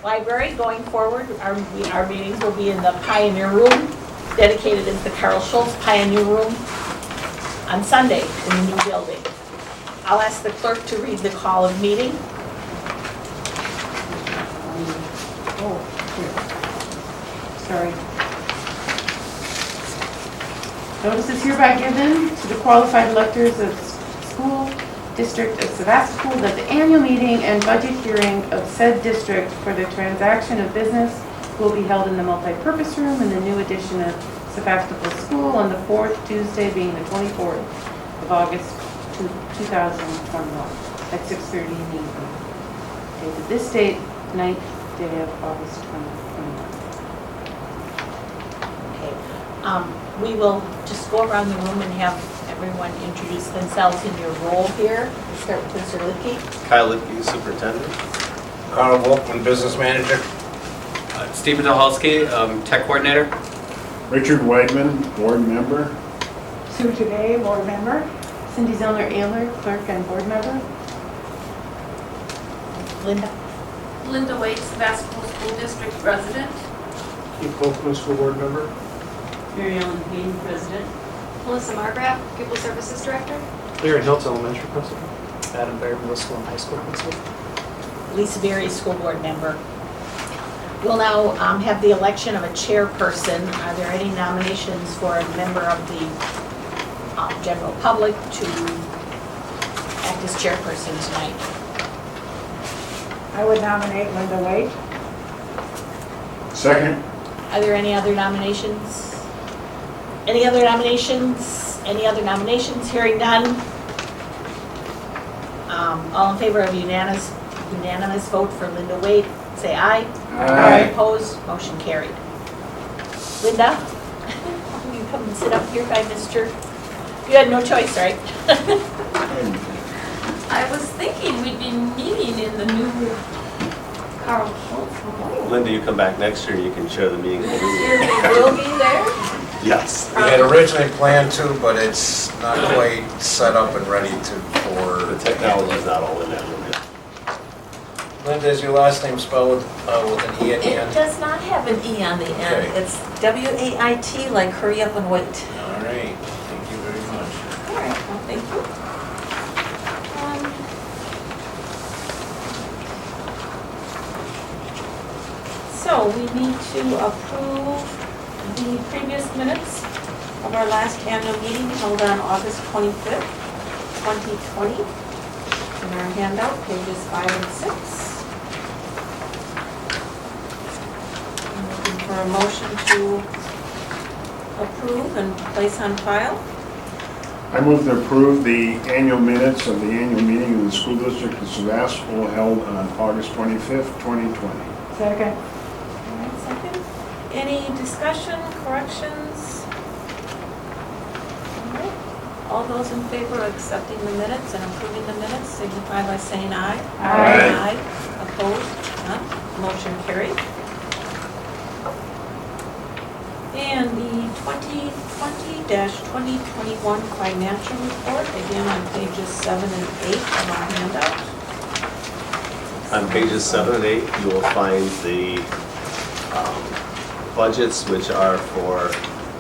Library, going forward, our meetings will be in the Pioneer Room, dedicated as the Carl Schultz Pioneer Room, on Sunday in the new building. I'll ask the clerk to read the call of meeting. Oh, here. Sorry. Notice is hereby given to the qualified electors of school district of Sevastopol that the annual meeting and budget hearing of said district for the transaction of business will be held in the multi-purpose room in the new edition of Sevastopol School on the fourth Tuesday, being the 24th of August 2021 at 6:30 in the evening. Dated this date, 9th day of August 2021. Okay. We will just go around the room and have everyone introduce themselves in your role here. We'll start with Mr. Lippke. Kyle Lipke, Superintendent. Carl Volkman, Business Manager. Stephen Dahalski, Tech Coordinator. Richard Weidman, Board Member. Sue Today, Board Member. Cindy Zellner-Ayler, Clerk and Board Member. Linda. Linda Waite, Sevastopol School District President. Keith Volkman, School Board Member. Mary Ellen Payne, President. Melissa Margraf, Pupil Services Director. Clear Hills Elementary Principal. Adam Baird, Middle School and High School Principal. Lisa Berry, School Board Member. We'll now have the election of a chairperson. Are there any nominations for a member of the general public to act as chairperson tonight? I would nominate Linda Waite. Second. Are there any other nominations? Any other nominations? Any other nominations? Hearing none. All in favor of unanimous vote for Linda Waite, say aye. Aye. Opposed? Motion carried. Linda, will you come and sit up here by Mr. You had no choice, right? I was thinking we'd be meeting in the new Carl Schultz Memorial. Linda, you come back next year and you can chair the meeting. Next year we will be there. Yes. We had originally planned to, but it's not quite set up and ready The for. technology is not all in that room yet. Linda, is your last name spelled with an E at the It end? does not have an E on the end. Okay. It's W-A-I-T, like hurry up and wait. All right, thank you very much. All right, well, thank you. So we need to approve the previous minutes of our last annual meeting held on August 25th, 2020. In our handout, pages 5 and 6. I'm looking for a motion to approve and place on file. I move to approve the annual minutes of the annual meeting of the School District of Sevastopol held on August 25th, 2020. Second. All right, second. Any discussion, corrections? All right. All those in favor of accepting the minutes and approving the minutes signify by saying aye. Aye. Opposed? None. Motion carried. And the 2020-2021 financial report, again on pages 7 and 8 of our handout. On pages 7 and 8, you will find the budgets, which are for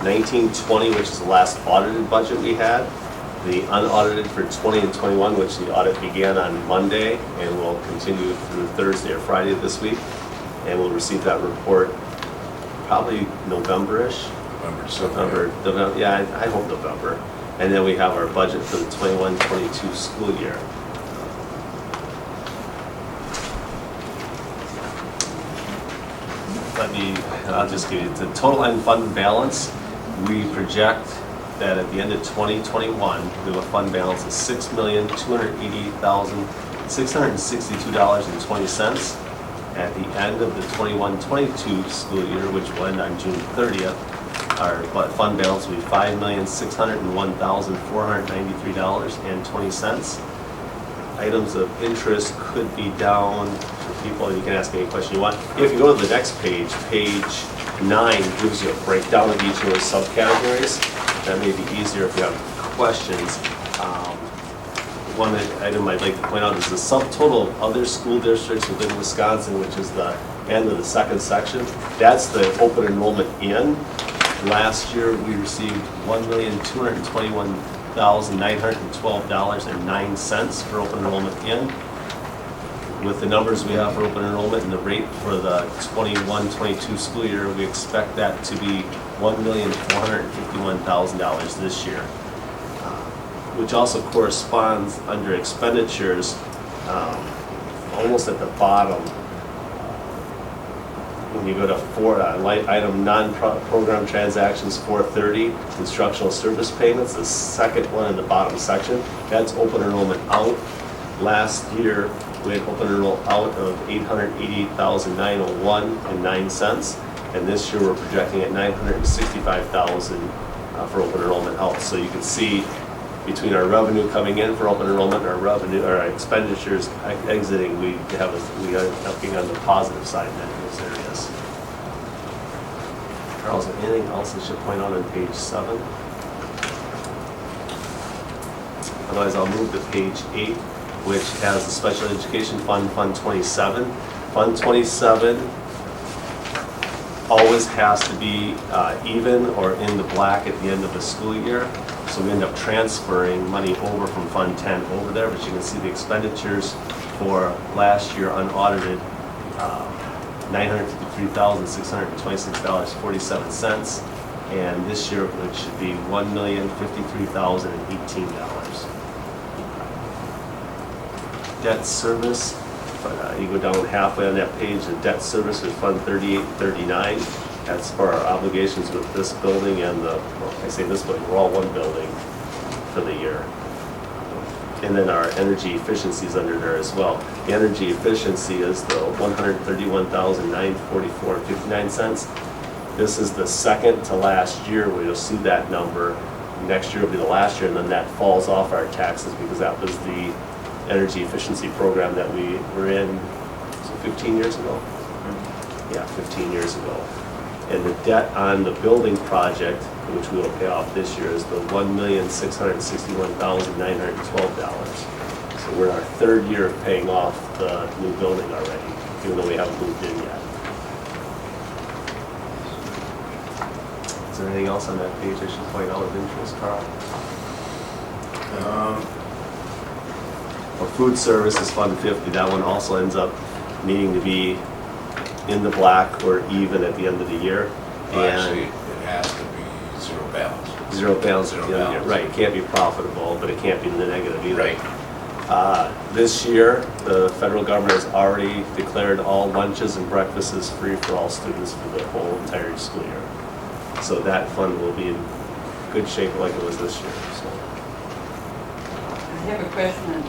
1920, which is the last audited budget we had. The unaudited for 20 and 21, which the audit began on Monday and will continue through Thursday or Friday of this week. And we'll receive that report probably November-ish. November, yeah, I hope November. And then we have our budget for the 21-22 school year. I'll just give you the total unfunded balance. We project that at the end of 2021, we have a fund balance of $6,288,662.20. At the end of the 21-22 school year, which will end on June 30th, our fund balance will be $5,601,493.20. Items of interest could be down for people. You can ask any question you want. If you go to the next page, page 9 gives you a breakdown of each of those subcategories. That may be easier if you have questions. one item I'd like to point out is the subtotal of other school districts within Wisconsin, which is the end of the second section. That's the open enrollment in. Last year, we received $1,221,912.09 for open enrollment in. With the numbers we have for open enrollment and the rate for the 21-22 school year, we expect that to be $1,451,000 this year, which also corresponds under expenditures almost at the bottom. When you go to light item non-program transactions 430, instructional service payments, the second one in the bottom section, that's open enrollment out. Last year, we had open enrollment out of $888,901.09, and this year we're projecting at $965,000 for open enrollment out. So you can see between our revenue coming in for open enrollment and our expenditures exiting, we are looking on the positive side in those areas. Charles, is there anything else I should point out on page 7? Otherwise, I'll move to page 8, which has the Special Education Fund, Fund 27. Fund 27 always has to be even or in the black at the end of the school year. So we end up transferring money over from Fund 10 over there, but you can see the expenditures for last year unaudited, $953,626.47, and this year it should be $1,053,018. Debt service, you go down halfway on that page, the debt service is Fund 3839. That's for our obligations with this building and I say this building, we're all one building for the year. And then our energy efficiency is under there as well. The energy efficiency is the $131,944.59. This is the second to last year where you'll see that number. Next year will be the last year, and then that falls off our taxes because that was the energy efficiency program that we were in 15 years ago. Yeah, 15 years ago. And the debt on the building project, which we will pay off this year, is the $1,661,912. So we're in our third year of paying off the new building already, even though we haven't moved in yet. Is there anything else on that page I should point out of interest, Carl? Well, food service is Fund 50. That one also ends up needing to be in the black or even at the end of the year. Well, actually, it has to be zero balance. Zero balance at the Zero end of the year. balance. Right, it can't be profitable, but it can't be in the negative either. Right. This year, the federal government has already declared all lunches and breakfasts free for all students for the whole entire school year. So that fund will be in good shape like it was this year. So. I have a question on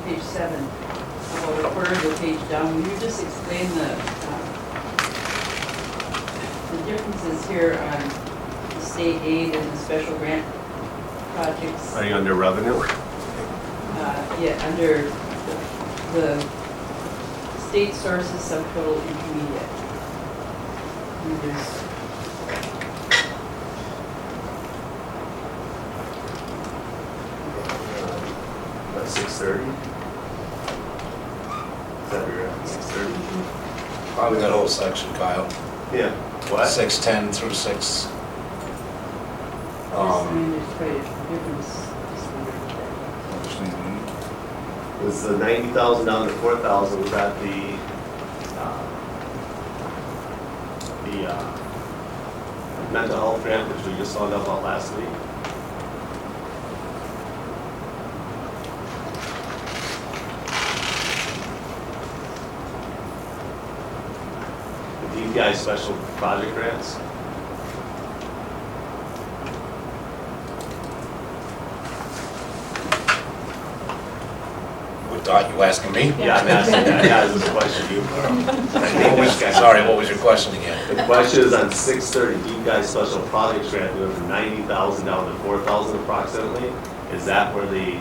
page 7. I'll refer the page down. Will you just explain the differences here on the state aid and the special grant projects? Are you under revenue? Yeah, under the state sources subtotal intermediate. And there's About 630. Is that where you're at? 630? Probably that whole section, Kyle. Yeah. What? 610 through 6. just saying there's quite a difference. Was the 90,000 down to 4,000, was that the mental health grant, which we just found out about last week? The DPI special project grants? Thought you asking me? Yeah, I'm asking that. Yeah, this is a question you. Sorry, what was your question again? The question is on 630, DPI special project grant, we went from 90,000 down to 4,000 approximately. Is that where the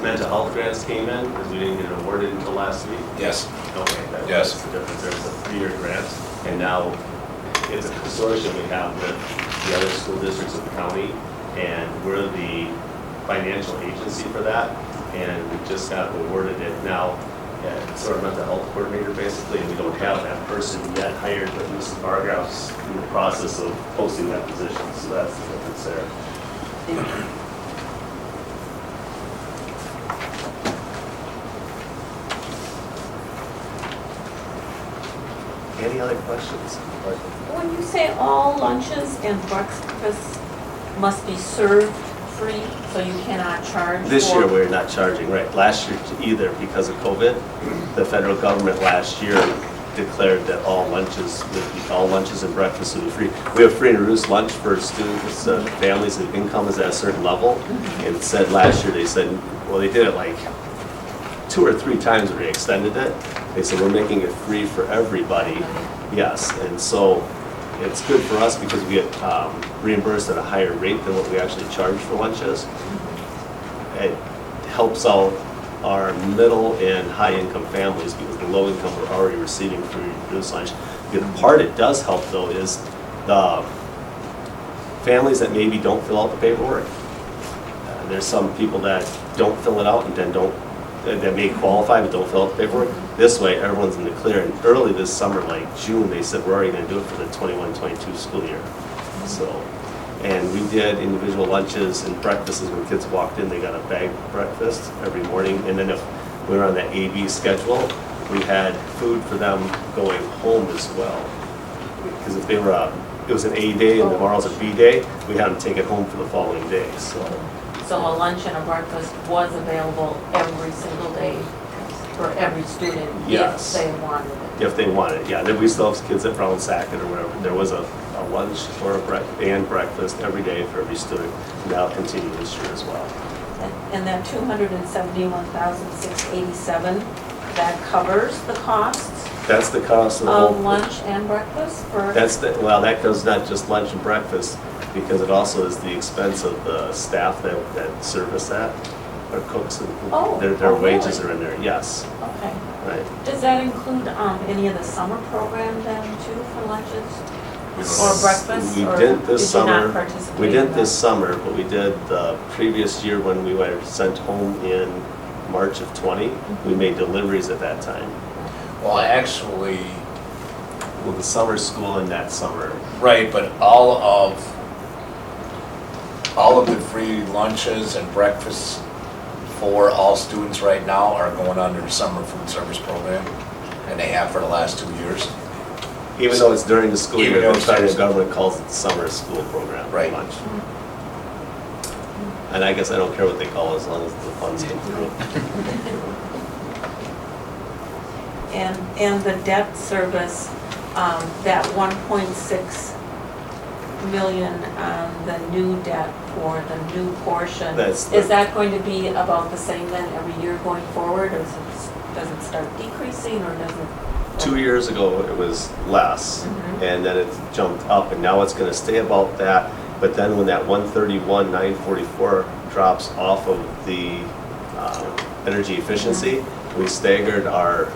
mental health grants came in? Because we didn't get it awarded until last week? Yes. Okay, Yes. that's the difference. There's a 3-year grant, and now it's a consortium we have with the other school districts of the county, and we're the financial agency for that, and we just got awarded it now. Sort of mental health coordinator basically, and we don't have that person yet hired, but Mrs. Bargraff's in the process of posting that position, so that's the difference there. Any other questions? When you say all lunches and breakfasts must be served free, so you cannot charge for? This year, we're not charging, right. Last year either, because of COVID, the federal government last year declared that all lunches and breakfasts would be free. We have free and reduced lunch for students, families whose income is at a certain level. And it said last year, they said, well, they did it like 2 or 3 times when they extended it. They said, we're making it free for everybody. Yes, and so it's good for us because we get reimbursed at a higher rate than what we actually charge for lunches. It helps out our middle and high income families because the low income are already receiving free and reduced lunch. The part it does help though is the families that maybe don't fill out the paperwork. There's some people that don't fill it out and then that may qualify but don't fill out the paperwork. This way, everyone's in the clear. And early this summer, like June, they said we're already going to do it for the 21-22 school year. So, and we did individual lunches and breakfasts when kids walked in. They got a bag breakfast every morning. And then if we were on that AB schedule, we had food for them going home as well. Because if they were, it was an A day and tomorrow's a B day, we had them take it home for the following day. So a lunch and a breakfast was available every single day for every student yes, if they wanted it. If they wanted it, yeah. Then we still have kids at Brown Sackett or whatever. There was a lunch or a breakfast every day for every student. And that'll continue this year as well. And that $271,687, that covers the costs That's the cost of the of whole. lunch and breakfast for? Well, that goes not just lunch and breakfast, because it also is the expense of the staff that service that, or cooks, and their wages really? are in there, yes, Okay. right. Does that include any of the summer program then too for lunches? We don't Or have- breakfast? We or did this did you not summer. participate We in did this that? summer, but we did the previous year when we were sent home in March of 20. We made deliveries at that time. Well, actually, Well, the summer school in that summer. right, but all of the free lunches and breakfasts for all students right now are going under the summer food service program, and they have for the last 2 years. Even though it's during the school Even year, though the it's federal during- government calls it summer school program Right. lunch. And I guess I don't care what they call it as long as the funds come through. And the debt service, that 1.6 million on the new debt for the new portion, That's is that going to be about the same then every year going forward, or does it start decreasing, or does it? 2 years ago, it was less, Mhm. and then it jumped up, and now it's gonna stay about that. But then when that 131,944 drops off of the energy efficiency, we staggered our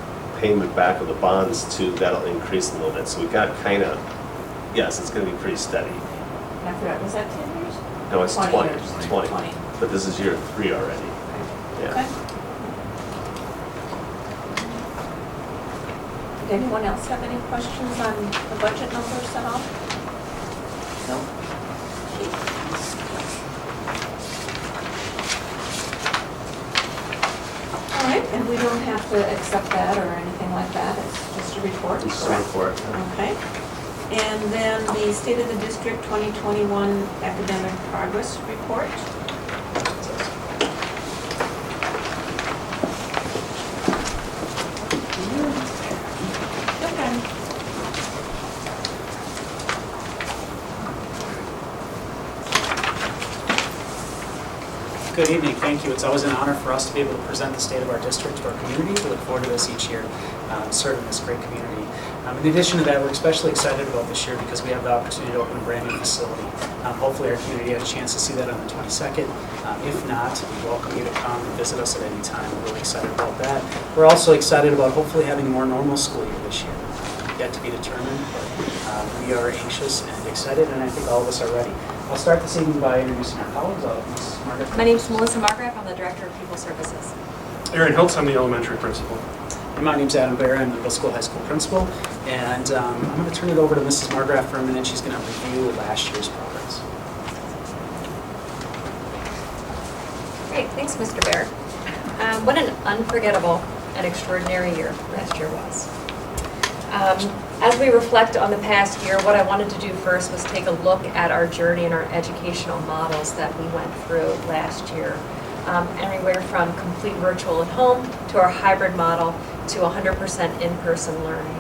payment back of the bonds to, that'll increase a little bit. So we got kind of, yes, it's gonna be pretty steady. I forgot, was that 10 years? No, it's 20, years. 20. 20. But this is year 3 already. Yeah. Okay. Did anyone else have any questions on the budget numbers at all? No? All right, and we don't have to accept that or anything like that, it's just a report, Just a correct? report. Okay. And then the State of the District 2021 Academic Progress Report. Okay. Good evening, thank you. It's always an honor for us to be able to present the state of our district to our community. We look forward to this each year, serving this great community. In addition to that, we're especially excited about this year because we have the opportunity to open a brand new facility. Hopefully our community has a chance to see that on the 22nd. If not, we welcome you to come and visit us at any time. We're really excited about that. We're also excited about hopefully having a more normal school year this year. Yet to be determined, but we are anxious and excited, and I think all of us are ready. I'll start this evening by introducing our colleagues. Ms. Margaret. My name is Melissa Margraf. I'm the Director of People Services. Aaron Hiltz, I'm the elementary principal. And my name's Adam Bear. I'm the middle school, high school principal. And I'm going to turn it over to Mrs. Margraf for a minute. She's going to review last year's progress. Great, thanks, Mr. Bear. What an unforgettable and extraordinary year last year was. As we reflect on the past year, what I wanted to do first was take a look at our journey and our educational models that we went through last year. Anywhere from complete virtual at home to our hybrid model to 100% in-person learning.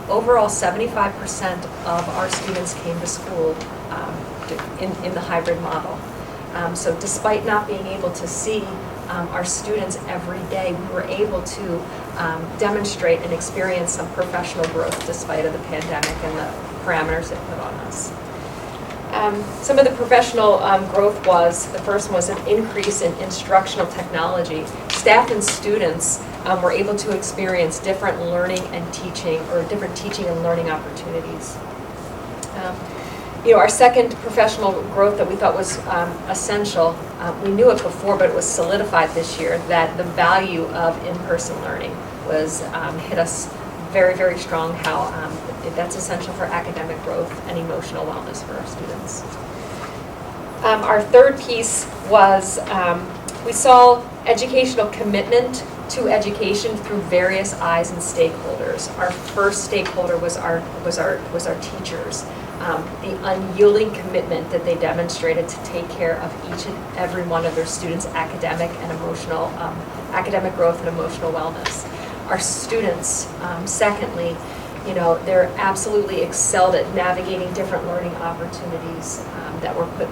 Overall, 75% of our students came to school in the hybrid model. So despite not being able to see our students every day, we were able to demonstrate and experience some professional growth despite of the pandemic and the parameters it put on us. Some of the professional growth was, the first one was an increase in instructional technology. Staff and students were able to experience different learning and teaching, or different teaching and learning opportunities. Our second professional growth that we thought was essential, we knew it before, but it was solidified this year, that the value of in-person learning was hit us very, very strong, how that's essential for academic growth and emotional wellness for our students. Our third piece was we saw educational commitment to education through various eyes and stakeholders. Our first stakeholder was our teachers. The unyielding commitment that they demonstrated to take care of each and every one of their students' academic and emotional, academic growth and emotional wellness. Our students, secondly, they're absolutely excelled at navigating different learning opportunities that were put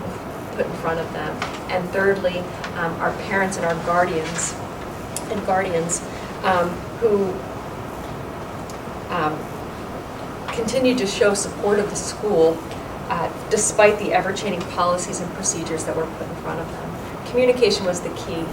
in front of them. And thirdly, our parents and our guardians who continued to show support of the school despite the ever-changing policies and procedures that were put in front of them. Communication was the key.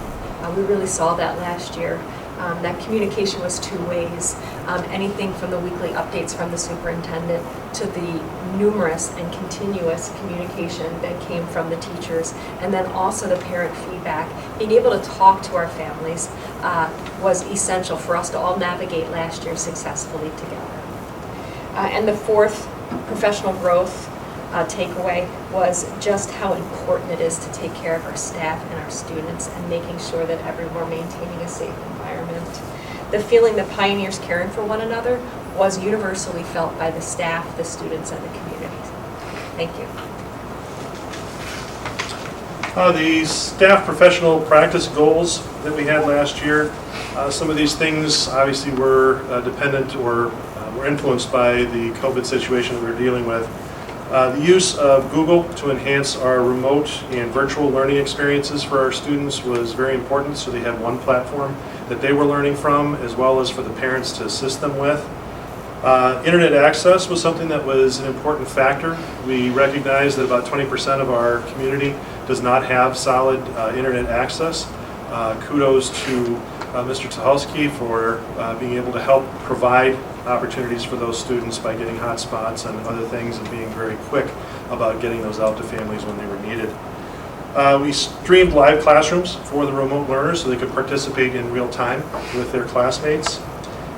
We really saw that last year. That communication was two ways. Anything from the weekly updates from the superintendent to the numerous and continuous communication that came from the teachers, and then also the parent feedback. Being able to talk to our families was essential for us to all navigate last year successfully together. And the fourth professional growth takeaway was just how important it is to take care of our staff and our students and making sure that everyone maintaining a safe environment. The feeling that pioneers caring for one another was universally felt by the staff, the students, and the community. Thank you. The staff professional practice goals that we had last year, some of these things obviously were dependent or were influenced by the COVID situation that we were dealing with. The use of Google to enhance our remote and virtual learning experiences for our students was very important, so they had one platform that they were learning from, as well as for the parents to assist them with. Internet access was something that was an important factor. We recognize that about 20% of our community does not have solid internet access. Kudos to Mr. Tucholsky for being able to help provide opportunities for those students by getting hotspots and other things and being very quick about getting those out to families when they were needed. We streamed live classrooms for the remote learners so they could participate in real time with their classmates.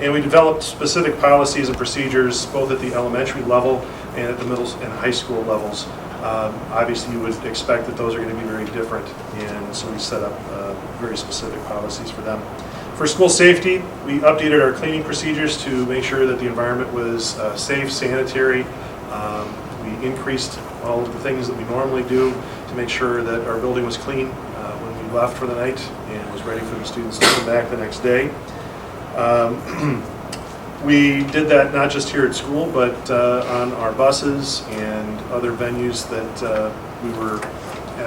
And we developed specific policies and procedures both at the elementary level and at the middle and high school levels. Obviously you would expect that those are going to be very different, and so we set up very specific policies for them. For school safety, we updated our cleaning procedures to make sure that the environment was safe, sanitary. We increased all of the things that we normally do to make sure that our building was clean when we left for the night and was ready for the students to come back the next day. We did that not just here at school, but on our buses and other venues that we were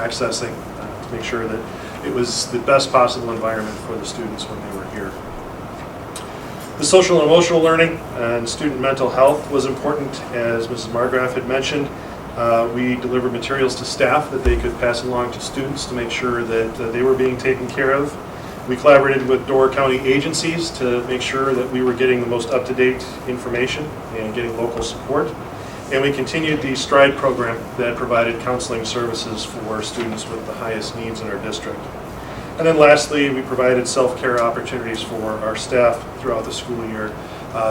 accessing to make sure that it was the best possible environment for the students when they were here. The social and emotional learning and student mental health was important, as Mrs. Margraf had mentioned. We delivered materials to staff that they could pass along to students to make sure that they were being taken care of. We collaborated with Door County agencies to make sure that we were getting the most up-to-date information and getting local support. And we continued the STRIDE program that provided counseling services for students with the highest needs in our district. And then lastly, we provided self-care opportunities for our staff throughout the school year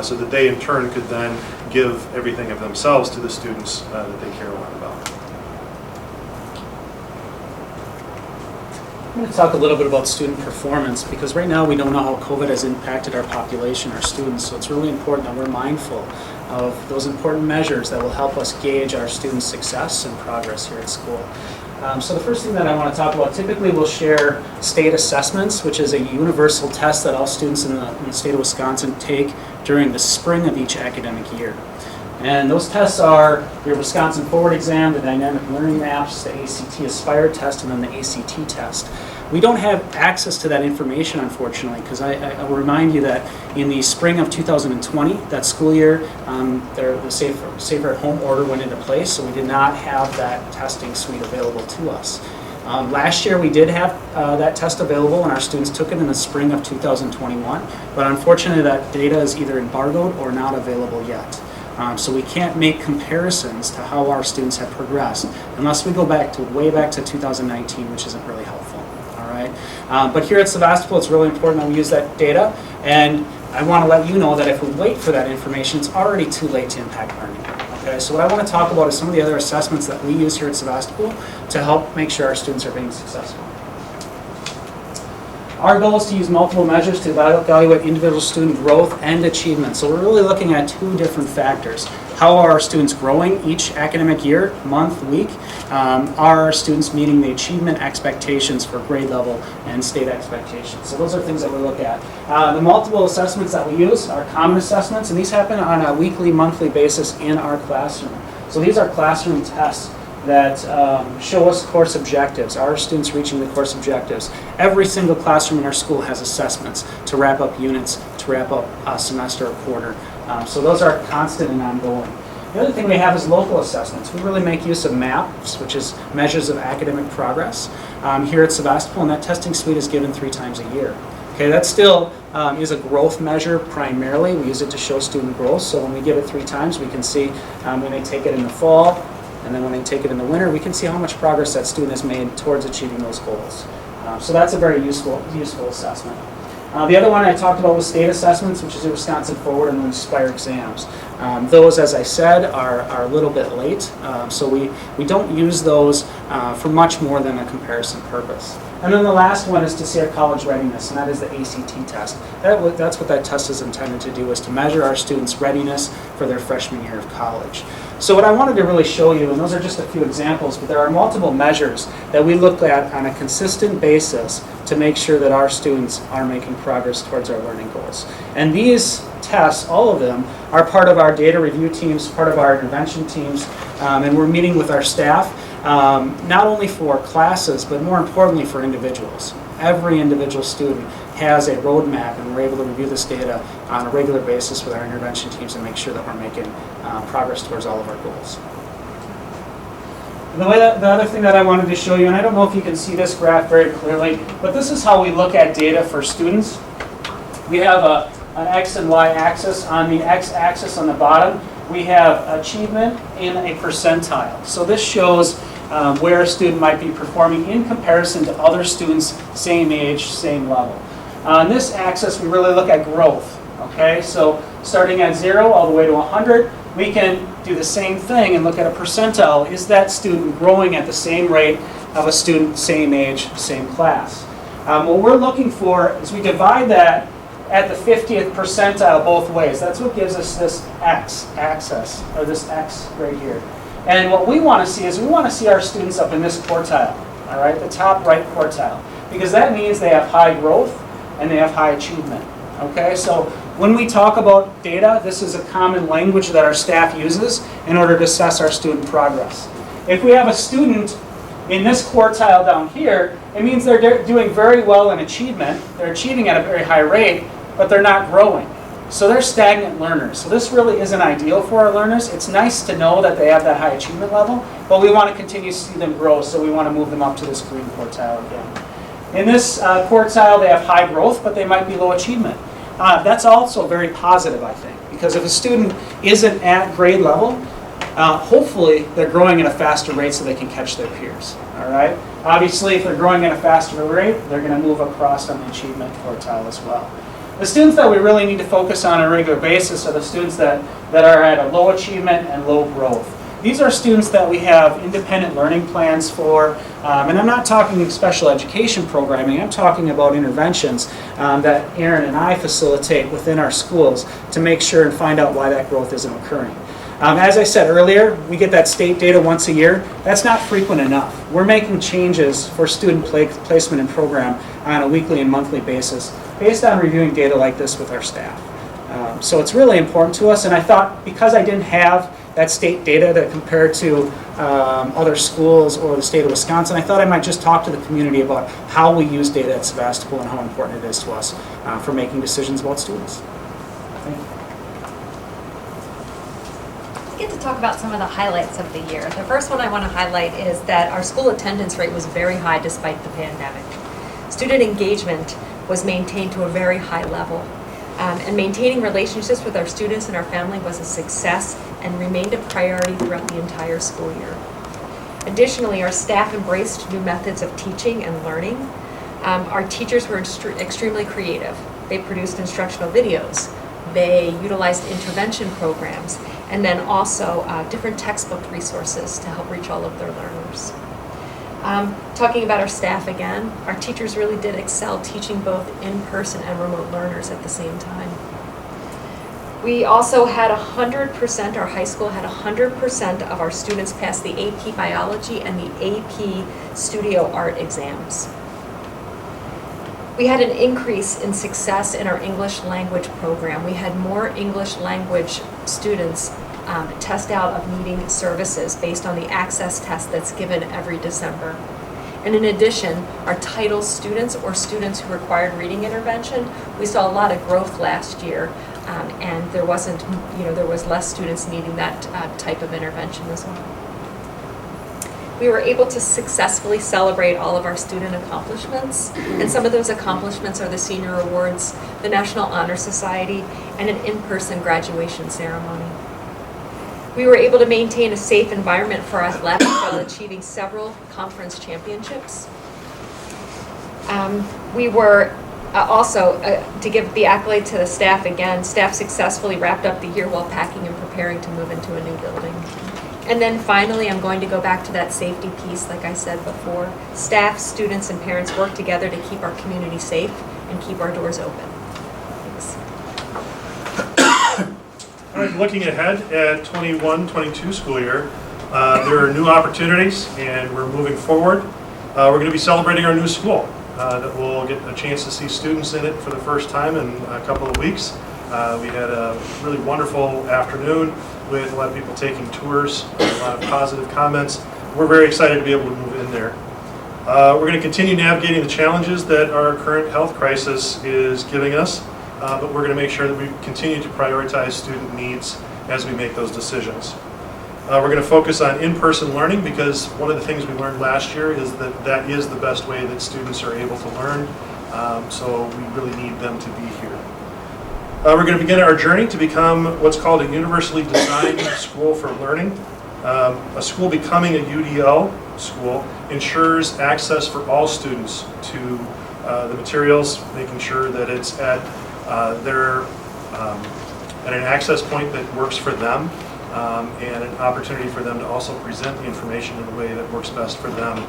so that they in turn could then give everything of themselves to the students that they care a lot about. I'm going to talk a little bit about student performance because right now we don't know how COVID has impacted our population, our students, so it's really important that we're mindful of those important measures that will help us gauge our students' success and progress here at school. So the first thing that I want to talk about, typically we'll share state assessments, which is a universal test that all students in the state of Wisconsin take during the spring of each academic year. And those tests are your Wisconsin Forward exam, the dynamic learning maps, the ACT Aspire test, and then the ACT test. We don't have access to that information, unfortunately, because I will remind you that in the spring of 2020, that school year, the Safer at Home order went into place, so we did not have that testing suite available to us. Last year we did have that test available and our students took it in the spring of 2021, but unfortunately that data is either embargoed or not available yet. So we can't make comparisons to how our students have progressed unless we go way back to 2019, which isn't really helpful. All right. But here at Sevastopol, it's really important that we use that data, and I want to let you know that if we wait for that information, it's already too late to impact learning. Okay. So what I want to talk about is some of the other assessments that we use here at Sevastopol to help make sure our students are being successful. Our goal is to use multiple measures to evaluate individual student growth and achievement. So we're really looking at two different factors. How are our students growing each academic year, month, week? Are our students meeting the achievement expectations for grade level and state expectations? So those are things that we look at. The multiple assessments that we use are common assessments, and these happen on a weekly, monthly basis in our classroom. So these are classroom tests that show us course objectives. Are our students reaching the course objectives? Every single classroom in our school has assessments to wrap up units, to wrap up a semester or quarter. So those are constant and ongoing. The other thing we have is local assessments. We really make use of MAPS, which is measures of academic progress, here at Sevastopol, and that testing suite is given 3 times a year. Okay, that still is a growth measure primarily. We use it to show student growth, so when we give it 3 times, we can see when they take it in the fall, and then when they take it in the winter, we can see how much progress that student has made towards achieving those goals. So that's a very useful assessment. The other one I talked about was state assessments, which is the Wisconsin Forward and the Aspire exams. Those, as I said, are a little bit late, so we don't use those for much more than a comparison purpose. And then the last one is to see our college readiness, and that is the ACT test. That's what that test is intended to do, is to measure our students' readiness for their freshman year of college. So what I wanted to really show you, and those are just a few examples, but there are multiple measures that we look at on a consistent basis to make sure that our students are making progress towards our learning goals. And these tests, all of them, are part of our data review teams, part of our intervention teams, and we're meeting with our staff, not only for classes, but more importantly for individuals. Every individual student has a roadmap, and we're able to review this data on a regular basis with our intervention teams and make sure that we're making progress towards all of our goals. And the other thing that I wanted to show you, and I don't know if you can see this graph very clearly, but this is how we look at data for students. We have an X and Y axis. On the X axis on the bottom, we have achievement in a percentile. So this shows where a student might be performing in comparison to other students, same age, same level. On this axis, we really look at growth. Okay, so starting at 0 all the way to 100, we can do the same thing and look at a percentile. Is that student growing at the same rate of a student, same age, same class? What we're looking for is we divide that at the 50th percentile both ways. That's what gives us this X axis, or this X right here. And what we want to see is we want to see our students up in this quartile, all right, the top right quartile, because that means they have high growth and they have high achievement. Okay, so when we talk about data, this is a common language that our staff uses in order to assess our student progress. If we have a student in this quartile down here, it means they're doing very well in achievement. They're achieving at a very high rate, but they're not growing. So they're stagnant learners. So this really isn't ideal for our learners. It's nice to know that they have that high achievement level, but we want to continue to see them grow, so we want to move them up to this green quartile again. In this quartile, they have high growth, but they might be low achievement. That's also very positive, I think, because if a student isn't at grade level, hopefully they're growing at a faster rate so they can catch their peers. All right. Obviously, if they're growing at a faster rate, they're going to move across on the achievement quartile as well. The students that we really need to focus on a regular basis are the students that are at a low achievement and low growth. These are students that we have independent learning plans for, and I'm not talking special education programming, I'm talking about interventions that Aaron and I facilitate within our schools to make sure and find out why that growth isn't occurring. As I said earlier, we get that state data once a year. That's not frequent enough. We're making changes for student placement and program on a weekly and monthly basis based on reviewing data like this with our staff. So it's really important to us, and I thought because I didn't have that state data to compare to other schools or the state of Wisconsin, I thought I might just talk to the community about how we use data at Sevastopol and how important it is to us for making decisions about students. Thank you. Get to talk about some of the highlights of the year. The first one I want to highlight is that our school attendance rate was very high despite the pandemic. Student engagement was maintained to a very high level. And maintaining relationships with our students and our family was a success and remained a priority throughout the entire school year. Additionally, our staff embraced new methods of teaching and learning. Our teachers were extremely creative. They produced instructional videos. They utilized intervention programs, and then also different textbook resources to help reach all of their learners. Talking about our staff again, our teachers really did excel teaching both in-person and remote learners at the same time. We also had 100%, our high school had 100% of our students pass the AP Biology and the AP Studio Art exams. We had an increase in success in our English language program. We had more English language students test out of needing services based on the access test that's given every December. And in addition, our Title students or students who required reading intervention, we saw a lot of growth last year, and there was less students needing that type of intervention as well. We were able to successfully celebrate all of our student accomplishments, and some of those accomplishments are the Senior Awards, the National Honor Society, and an in-person graduation ceremony. We were able to maintain a safe environment for athletics while achieving several conference championships. We were also, to give the accolade to the staff again, staff successfully wrapped up the year while packing and preparing to move into a new building. And then finally, I'm going to go back to that safety piece, like I said before. Staff, students, and parents work together to keep our community safe and keep our doors open. Thanks. All right, looking ahead at 21-22 school year, there are new opportunities and we're moving forward. We're going to be celebrating our new school that we'll get a chance to see students in it for the first time in a couple of weeks. We had a really wonderful afternoon with a lot of people taking tours, a lot of positive comments. We're very excited to be able to move in there. We're going to continue navigating the challenges that our current health crisis is giving us, but we're going to make sure that we continue to prioritize student needs as we make those decisions. We're going to focus on in-person learning because one of the things we learned last year is that that is the best way that students are able to learn, so we really need them to be here. We're going to begin our journey to become what's called a universally designed school for learning. A school becoming a UDL school ensures access for all students to the materials, making sure that it's at an access point that works for them, and an opportunity for them to also present the information in a way that works best for them.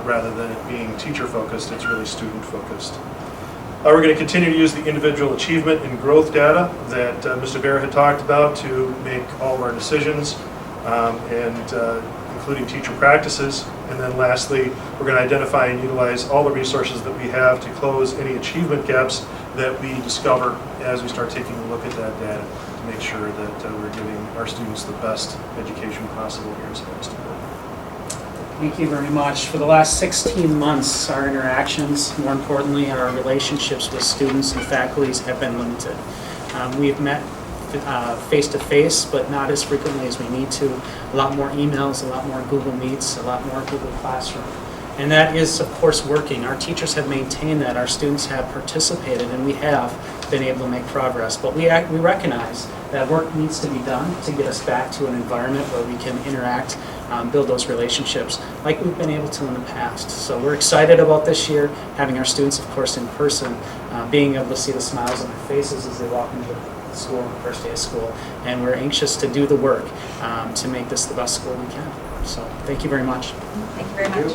Rather than it being teacher focused, it's really student focused. We're going to continue to use the individual achievement and growth data that Mr. Bear had talked about to make all of our decisions, including teacher practices. And then lastly, we're going to identify and utilize all the resources that we have to close any achievement gaps that we discover as we start taking a look at that data to make sure that we're giving our students the best education possible here in Sevastopol. Thank you very much. For the last 16 months, our interactions, more importantly, our relationships with students and faculties have been limited. We've met face-to-face, but not as frequently as we need to. A lot more emails, a lot more Google Meets, a lot more Google Classroom. And that is, of course, working. Our teachers have maintained that. Our students have participated, and we have been able to make progress. But we recognize that work needs to be done to get us back to an environment where we can interact, build those relationships like we've been able to in the past. So we're excited about this year, having our students, of course, in person, being able to see the smiles on their faces as they walk into the school on the first day of school, and we're anxious to do the work to make this the best school we can. So thank you very much. Thank you very much.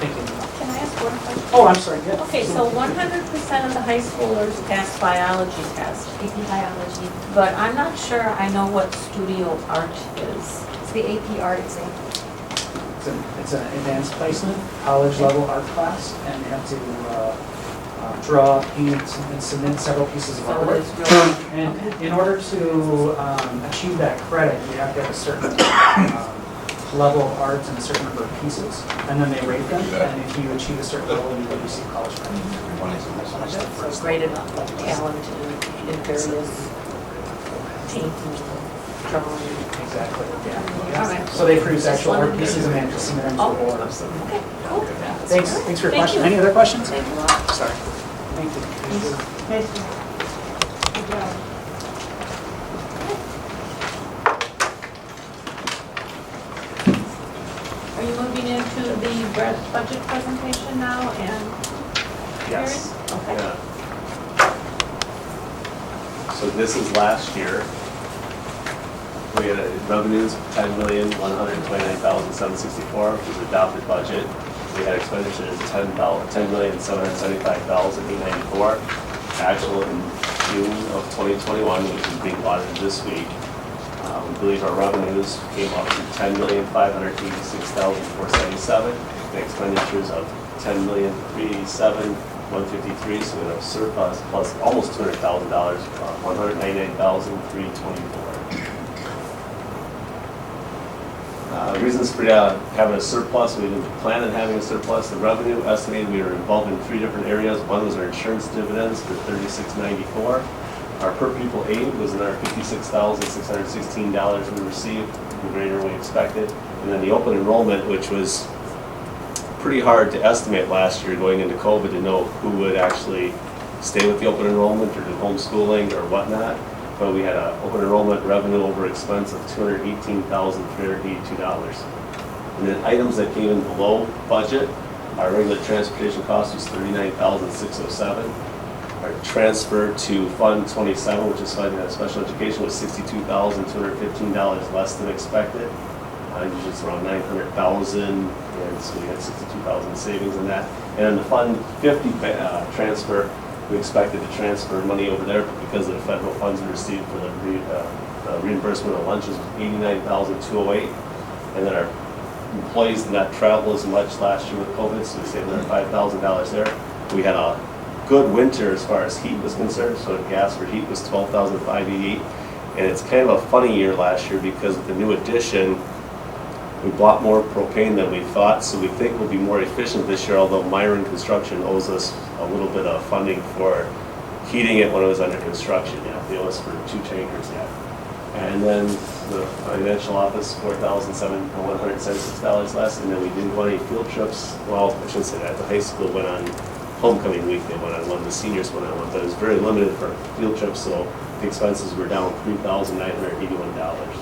Thank you. Can I ask one question? Oh, I'm sorry, yeah. Okay, so 100% of the high schoolers passed biology test, AP Biology. but I'm not sure I know what studio art is. It's the AP Art exam. It's an advanced placement, college level art class, and you have to draw, paint, and submit several pieces of So artwork. it's really, And in order to achieve that credit, you have to have a certain level of art and a certain number of pieces, and then they rate them, and if you achieve a certain level, you will receive college credit. so graded on like talent in various painting, drawing. Exactly, yeah. All right. So they produce actual art pieces and then just submit them to the board. Okay, cool. Thanks for your Thank question. you. Any other questions? Thank you a lot. Sorry. Thank you. Good job. Are you moving into the budget presentation now and? Yes. Okay. Yeah. So this is last year. We had revenues of $10,129,764, which was adopted budget. We had expenditures of $10,775,894. Actual in June of 2021, which is being audited this week. We believe our revenues came up to $10,586,477, and expenditures of $10,387,153. So we have a surplus plus almost $200,000, $199,324. Reasons for having a surplus: we didn't plan on having a surplus. The revenue estimated, we were involved in 3 different areas. One was our insurance dividends for $36.94. Our per pupil aid was another $56,616 we received, greater than we expected. And then the open enrollment, which was pretty hard to estimate last year going into COVID to know who would actually stay with the open enrollment or do homeschooling or whatnot. But we had an open enrollment revenue over expense of $218,382. And then items that came in below budget, our regular transportation cost was $39,607. Our transfer to Fund 27, which is funding special education, was $62,215 less than expected. Usually it's around $900,000, and so we had $62,000 savings in that. And then the Fund 50 transfer, we expected to transfer money over there, but because of the federal funds we received for the reimbursement of lunches was $89,208. And then our employees did not travel as much last year with COVID, so we saved another $5,000 there. We had a good winter as far as heat was concerned, so gas for heat was $12,588. And it's kind of a funny year last year because with the new addition, we bought more propane than we thought, so we think we'll be more efficient this year, although Myron Construction owes us a little bit of funding for heating it when it was under construction. Yeah, they owe us for 2 tankers yet. And then the financial office, $4,176 less, and then we didn't go on any field trips. Well, I shouldn't say that. The high school went on homecoming week, they went on one, the seniors went on one, but it was very limited for field trips, so the expenses were down $3,981.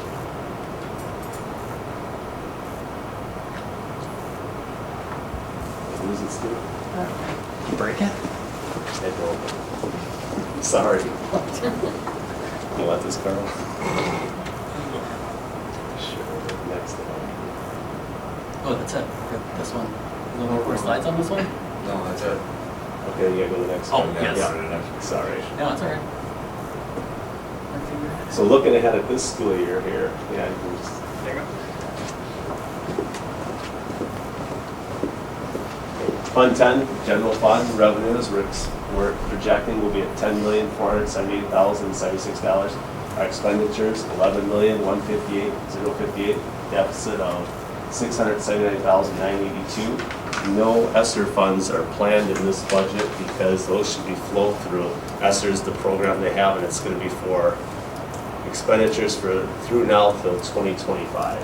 Lose it, Steve? You break it? It broke. Sorry. You want this, Carl? Sure. Next one. Oh, that's it. This one. No more slides on this one? No, that's it. Okay, you gotta go to the next Oh, one. yes. Yeah. Sorry. No, it's all right. So looking ahead at this school year here, yeah, you can just, There you go. Fund 10, general fund revenues, we're projecting will be at $10,478,076. Our expenditures, $11,158,058, deficit of $679,982. No ESSER funds are planned in this budget because those should be flow through. ESSER is the program they have, and it's going to be for expenditures for through now till 2025.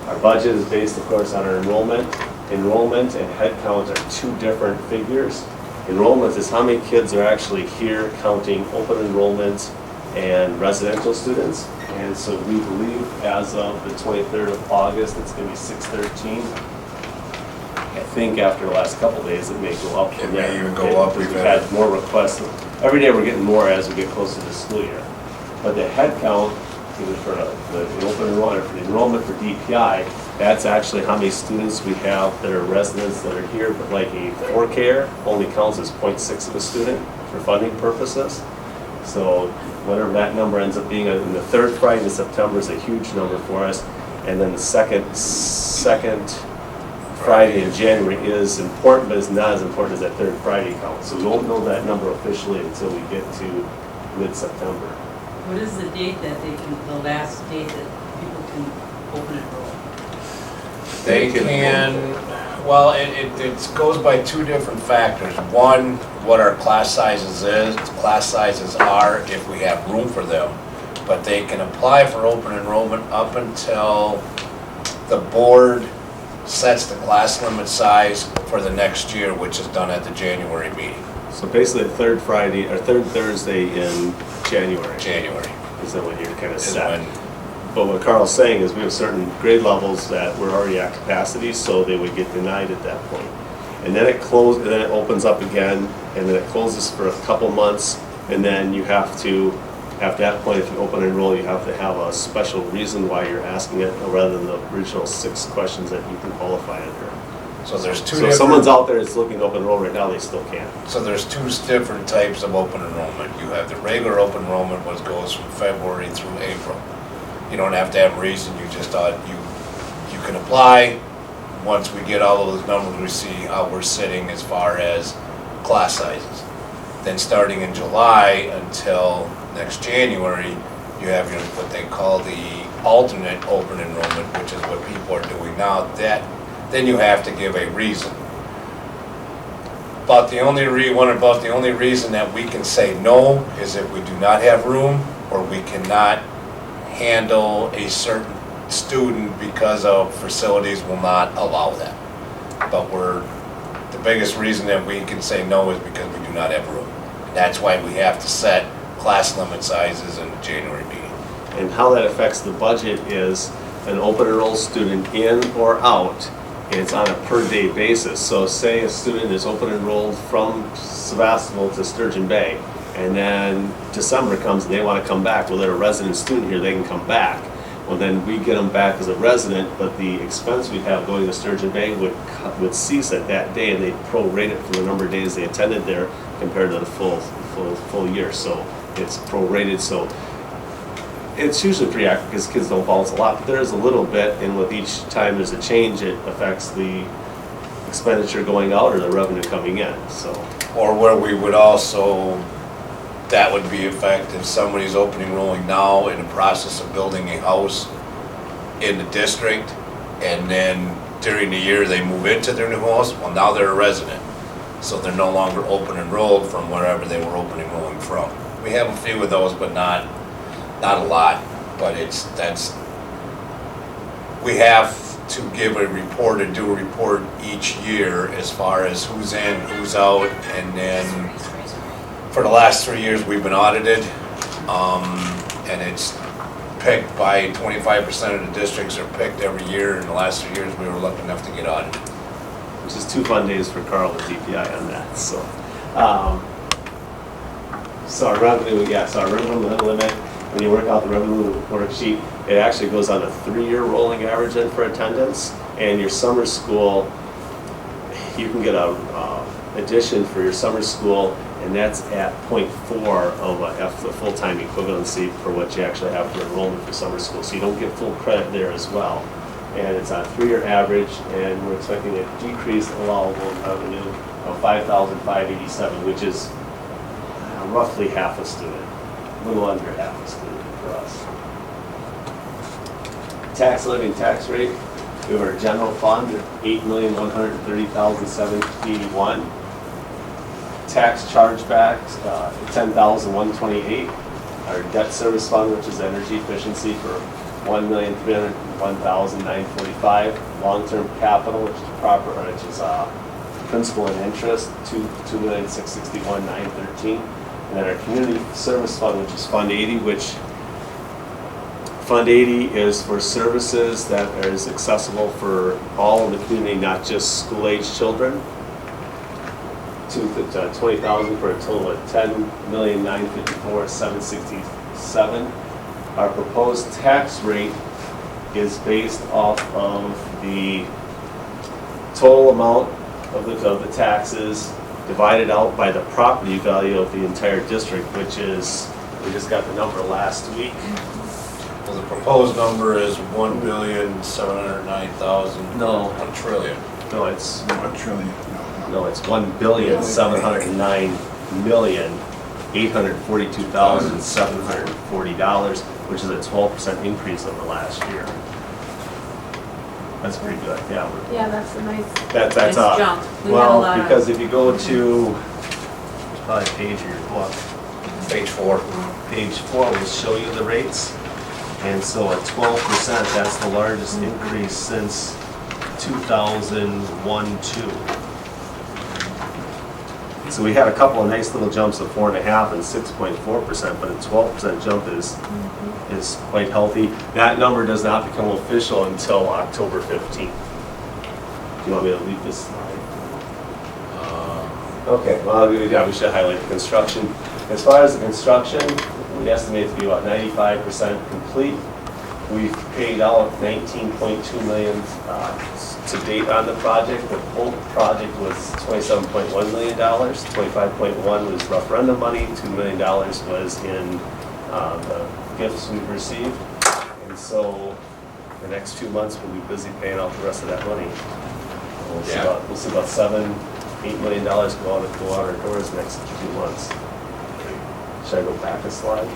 Our budget is based, of course, on our enrollment. Enrollment and head count are 2 different figures. Enrollment is how many kids are actually here counting open enrollment and residential students. And so we believe as of the 23rd of August, it's going to be 613. I think after the last couple days, it may go up from It may there. even go up. We've had more requests. Every day we're getting more as we get closer to the school year. But the head count, even for the open enrollment, for the enrollment for DPI, that's actually how many students we have that are residents that are here, but like a 4K only counts as 0.6 of a student for funding purposes. So whatever that number ends up being, in the third Friday in September is a huge number for us. And then the second Friday in January is important, but it's not as important as that third Friday count. So we won't know that number officially until we get to mid-September. What is the date that they can, the last date that people can open enroll? They can, well, it goes by two different factors. One, what our class sizes are if we have room for them. But they can apply for open enrollment up until the board sets the class limit size for the next year, which is done at the January meeting. So basically the third Friday, or third Thursday in January. January Is then when you're kind of is set. when, But what Carl's saying is we have certain grade levels that were already at capacity, so they would get denied at that point. And then it closes, and then it opens up again, and then it closes for a couple months, and then you have to, at that point, if you open enroll, you have to have a special reason why you're asking it, rather than the original 6 questions that you can qualify under. so there's two So if someone's different, out there that's looking to open enroll right now, they still can. so there's two different types of open enrollment. You have the regular open enrollment, which goes from February through April. You don't have to have a reason, you just, you can apply. Once we get all of those numbers, we see how we're sitting as far as class sizes. Then starting in July until next January, you have your, what they call the alternate open enrollment, which is what people are doing now. Then you have to give a reason. About the only reason that we can say no is if we do not have room or we cannot handle a certain student because of facilities will not allow that. But the biggest reason that we can say no is because we do not have room. That's why we have to set class limit sizes in the January meeting. And how that affects the budget is an open enroll student in or out, and it's on a per day basis. So say a student is open enrolled from Sevastopol to Sturgeon Bay, and then December comes and they want to come back. Well, they're a resident student here, they can come back. Well, then we get them back as a resident, but the expense we have going to Sturgeon Bay would cease at that day, and they prorate it for the number of days they attended there compared to the full year. So it's prorated. So it's usually pretty accurate because kids don't bounce a lot, but there is a little bit, and with each time there's a change, it affects the expenditure going out or the revenue coming in. So, Or where we would also, that would be effective, somebody's opening enrolling now in the process of building a house in the district, and then during the year they move into their new house, well, now they're a resident. So they're no longer open enrolled from wherever they were open enrolling from. We have a few of those, but not a lot, but we have to give a report and do a report each year as far as who's in, who's out, and then for the last 3 years, we've been audited, and it's picked by 25% of the districts are picked every year. In the last 3 years, we were lucky enough to get audited. which is 2 fun days for Carl with DPI on that. So, so our revenue, so our revenue limit, when you work out the revenue worksheet, it actually goes on a 3-year rolling average in for attendance, and your summer school, you can get a addition for your summer school, and that's at 0.4 of the full-time equivalency for what you actually have for enrollment for summer school. So you don't get full credit there as well. And it's on a 3-year average, and we're expecting a decreased allowable revenue of $5,587, which is roughly half a student, a little under half a student for us. Tax levy tax rate, we have our general fund at $8,130,781. Tax chargebacks, $10,128. Our debt service fund, which is energy efficiency, for $1,301,945. Long-term capital, which is principal and interest, $2,661,913. And then our community service fund, which is Fund 80, which Fund 80 is for services that is accessible for all of the community, not just school-age children. $20,000 for a total of $10,954,767. Our proposed tax rate is based off of the total amount of the taxes divided out by the property value of the entire district, which is, we just got the number last week. Well, the proposed number is 1,709,000. No. 1 trillion. No, it's, 1 trillion, no, it's $1,709,842,740, which is a 12% increase over last year. That's pretty good, yeah. Yeah, that's a nice, That's Nice up. jump. We had a Well, lot of- because if you go to, it's probably a page of your book, Page 4. page 4 will show you the rates. And so at 12%, that's the largest increase since 2001-2. So we had a couple of nice little jumps of 4.5% and 6.4%, but a 12% jump is quite healthy. That number does not become official until October 15th. Do you want me to leave this slide? Okay, well, yeah, we should highlight the construction. As far as the construction, we estimate it to be about 95% complete. We've paid out $19.2 million to date on the project. The whole project was $27.1 million. $25.1 was referendum money. $2 million was in the gifts we've received. And so the next 2 months, we'll be busy paying out the rest of that money. We'll see about $7-8 million go out our doors the next 2 months. Should I go back a slide?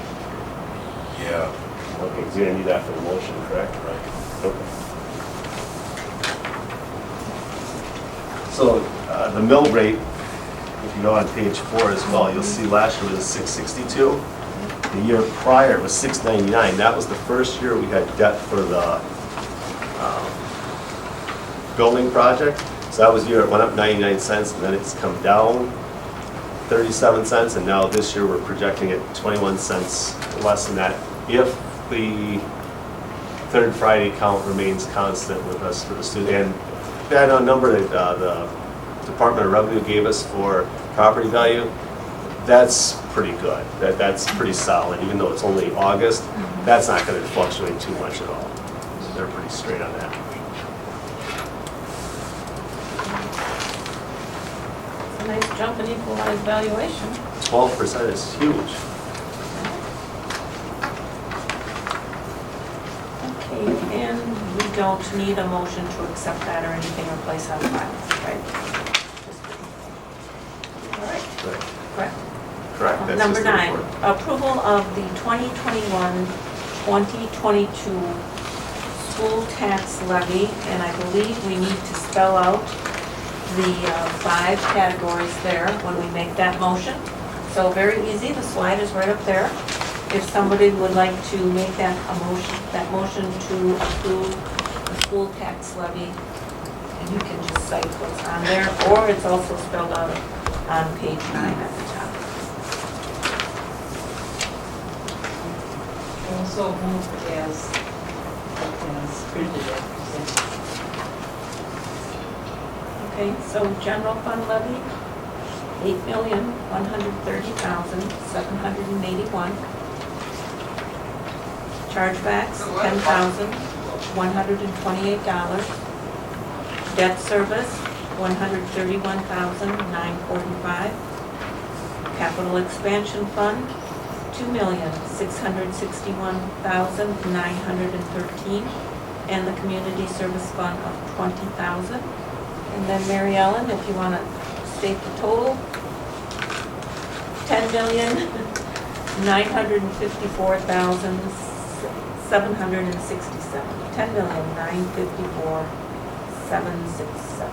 Yeah. Okay, because you're gonna need that for the motion, correct? Right. Okay. So the mill rate, if you go on page 4 as well, you'll see last year was 662. The year prior was 699. That was the first year we had debt for the building project. So that was the year it went up 99 cents, and then it's come down 37 cents, and now this year we're projecting it 21 cents less than that if the third Friday count remains constant with us for the student. And that number that the Department of Revenue gave us for property value, that's pretty good. That's pretty solid, even though it's only August. That's not going to fluctuate too much at all. They're pretty straight on that. a nice jump in equalized valuation. 12% is huge. Okay, and we don't need a motion to accept that or anything or place on file, right? All right, correct? Correct. That's Number just the 9, report. approval of the 2021-2022 school tax levy, and I believe we need to spell out the 5 categories there when we make that motion. So very easy, the slide is right up there. If somebody would like to make that motion to approve the school tax levy, and you can just cite what's on there, or it's also spelled out on page 9 at the top. Also moved as printed at presented. Okay, so general fund levy, $8,130,781. Chargebacks, $10,128. Debt service, $131,945. Capital expansion fund, $2,661,913. And the community service fund of $20,000. And then Mary Ellen, if you want to state the total, $10,954,767. $10,954,767.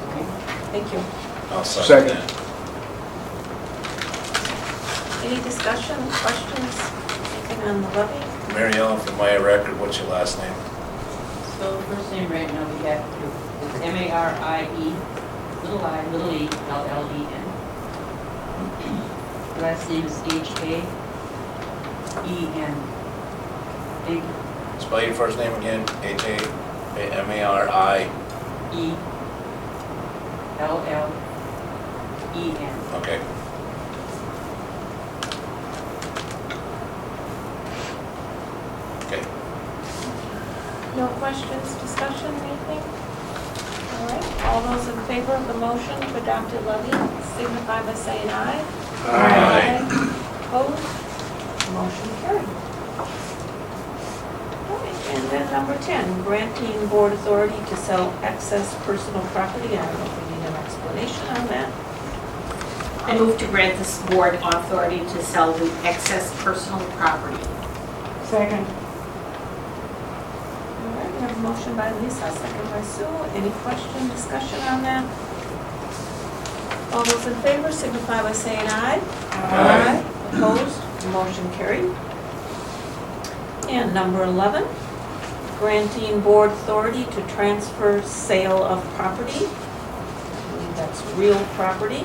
Okay, thank you. I'll Second. second that. Any discussion, questions, anything on the levy? Mary Ellen, for my record, what's your last name? So the first name right now we have to, it's Marie, little I, little e, L-L-E-N. Last name is H-A-E-N. Big Spell your first name again, H-A-M-A-R-I, E-L-L-E-N. okay. Okay, No questions, discussion, anything? All right, all those in favor of the motion to adopt a levy signify by saying aye. Aye. Opposed? Motion carried. Okay, and then number 10, granting board authority to sell excess personal property. I don't know if we need an explanation on that. I move to grant this board authority to sell the excess personal property. Second. All right, we have a motion by Lisa, second by Sue. Any question, discussion on that? All those in favor signify by saying aye. Aye. Opposed? Motion carried. And number 11, granting board authority to transfer sale of property. I believe that's real property.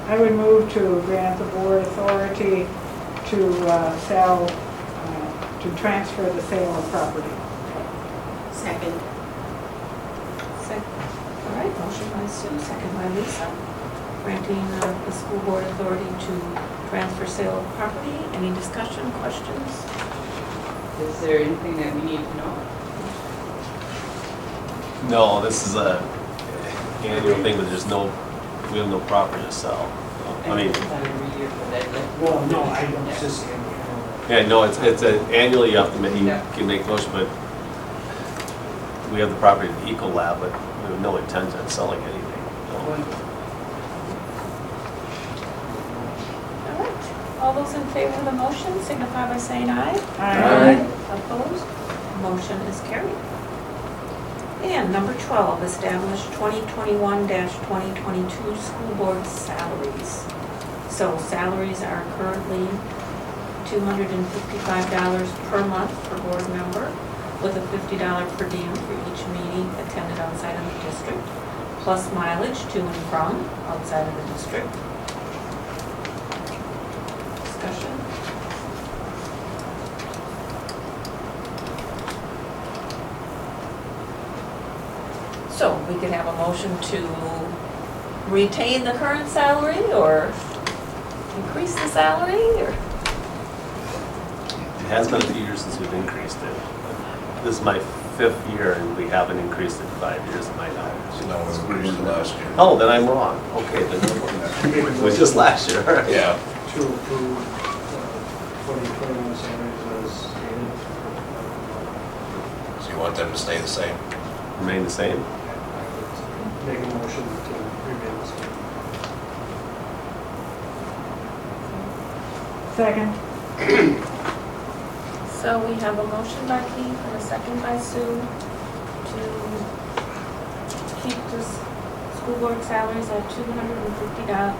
I would move to grant the board authority to sell, to transfer the sale of property. Second. All right, motion by Sue, second by Lisa, granting the school board authority to transfer sale of property. Any discussion, questions? Is there anything that we need to know? No, this is a annual thing, but we have no property to sell. I mean, It's not every year for that, like. Well, no, I don't, it's just, yeah, no, it's annually you have to make, you can make motion, but we have the property at the Eco Lab, but we have no intent on selling anything. No. All right, all those in favor of the motion signify by saying aye. Aye. Opposed? Motion is carried. And number 12, establish 2021-2022 school board salaries. So salaries are currently $255 per month per board member, with a $50 per diem for each meeting attended outside of the district, plus mileage to and from outside of the district. Discussion? So we could have a motion to retain the current salary or increase the salary or? It has been a few years since we've increased it. This is my 5th year and we haven't increased it in 5 years in my knowledge. no, it was increased last year. Oh, then I'm wrong. Okay, then it was just last year, all right. Yeah, to approve 2021 salaries as stated. so you want them to stay the same? Remain the same? I would make a motion to remain the same. Second. So we have a motion by Keith and a second by Sue to keep this school board salaries at $255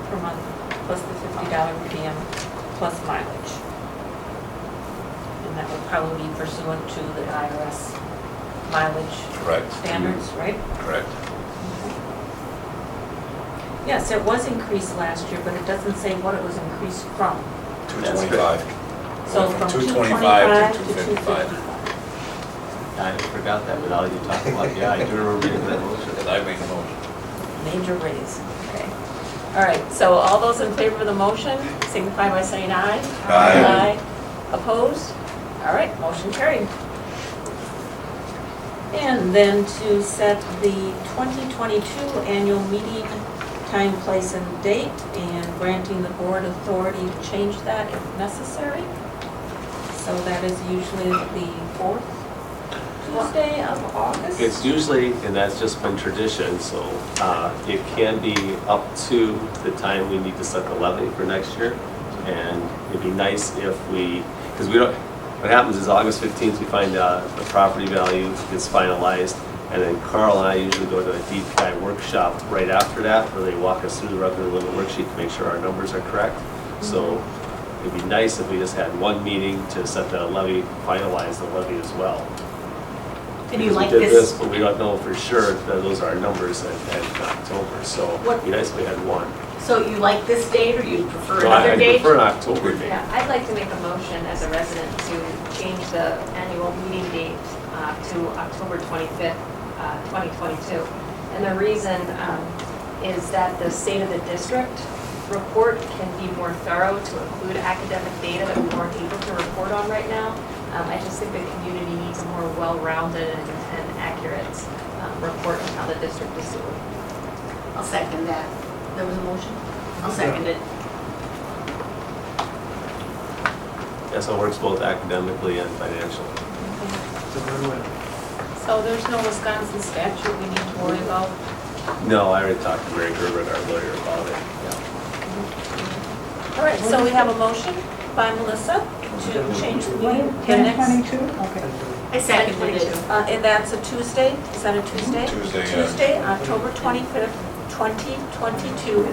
per month, plus the $50 per diem, plus mileage. And that would probably be pursuant to the IRS mileage Correct, standards, right? correct. Yes, it was increased last year, but it doesn't say what it was increased from. 225. So Went from 225 to 225 to 255. 255. I forgot that without you talking about it. Yeah, I do remember making that motion. And I made the motion. Major raise, okay. All right, so all those in favor of the motion signify by saying aye. Aye. Opposed? All right, motion carried. And then to set the 2022 annual meeting time, place, and date, and granting the board authority to change that if necessary. So that is usually the 4th Tuesday of August. It's usually, and that's just been tradition, so it can be up to the time we need to set the levy for next year. And it'd be nice if we, because we don't, what happens is August 15th, we find the property value is finalized, and then Carl and I usually go to a deep dive workshop right after that, where they walk us through the revenue limit worksheet to make sure our numbers are correct. So it'd be nice if we just had one meeting to set the levy, finalize the levy as well. And you Because like we did this? this, but we don't know for sure that those are our numbers at October, so What- we basically had one. So you like this date, or you prefer No, I another date? prefer an October date. Yeah, I'd like to make a motion as a resident to change the annual meeting date to October 25th, 2022. And the reason is that the State of the District report can be more thorough to include academic data that we weren't able to report on right now. I just think the community needs a more well-rounded and accurate report on how the district is doing. I'll second that. There was a motion? I'll second it. Yes, it works both academically and financially. So there's no Wisconsin statute we need to worry about? No, I already talked to Ray Gerber, our lawyer, about it. All right, so we have a motion by Melissa to change the What, meeting. The next- 10/22? Okay. I seconded it. And that's a Tuesday? Is that a Tuesday? Tuesday, yeah. Tuesday, October 25th, 2022.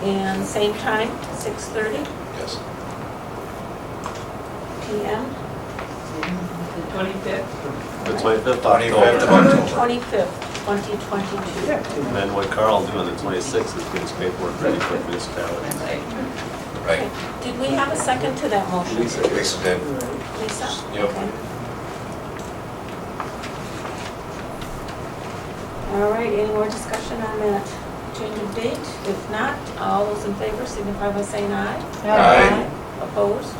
And same time, 6:30 Yes. PM? The 25th. The 25th 25th of October. October. 25th, 2022. And then what Carl will do on the 26th is get his paperwork ready for municipalities. Right. Did we have a second to that motion? Lisa. Lisa did. Lisa? Yep. Okay. All right, any more discussion on that change of date? If not, all those in favor signify by saying aye. Aye. Opposed?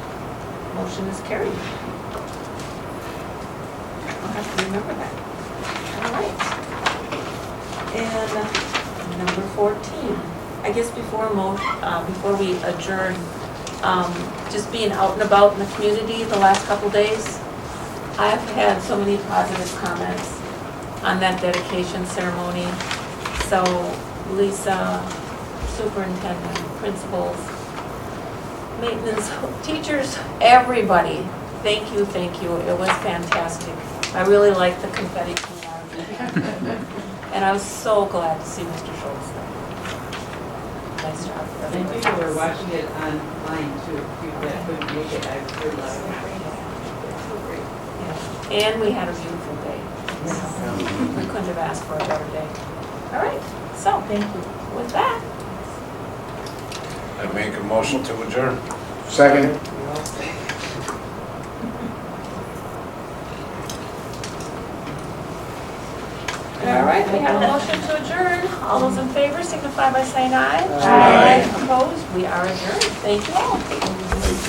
Motion is carried. I'll have to remember that. All right. And number 14, I guess before we adjourn, just being out and about in the community the last couple days, I've had so many positive comments on that dedication ceremony. So Lisa, superintendent, principals, maintenance, teachers, everybody, thank you, thank you. It was fantastic. I really liked the confetti coming out of it. And I was so glad to see Mr. Schultz there. Nice job. And people were watching it online too, people that couldn't make it, I heard a lot of Yeah. And we had a beautiful day. We couldn't have asked for a better day. All right, so thank you. With that, I make a motion to adjourn. Second? all right, we have a motion to adjourn. All those in favor signify by saying aye. Aye. Opposed? We are adjourned. Thank you all. Thank you.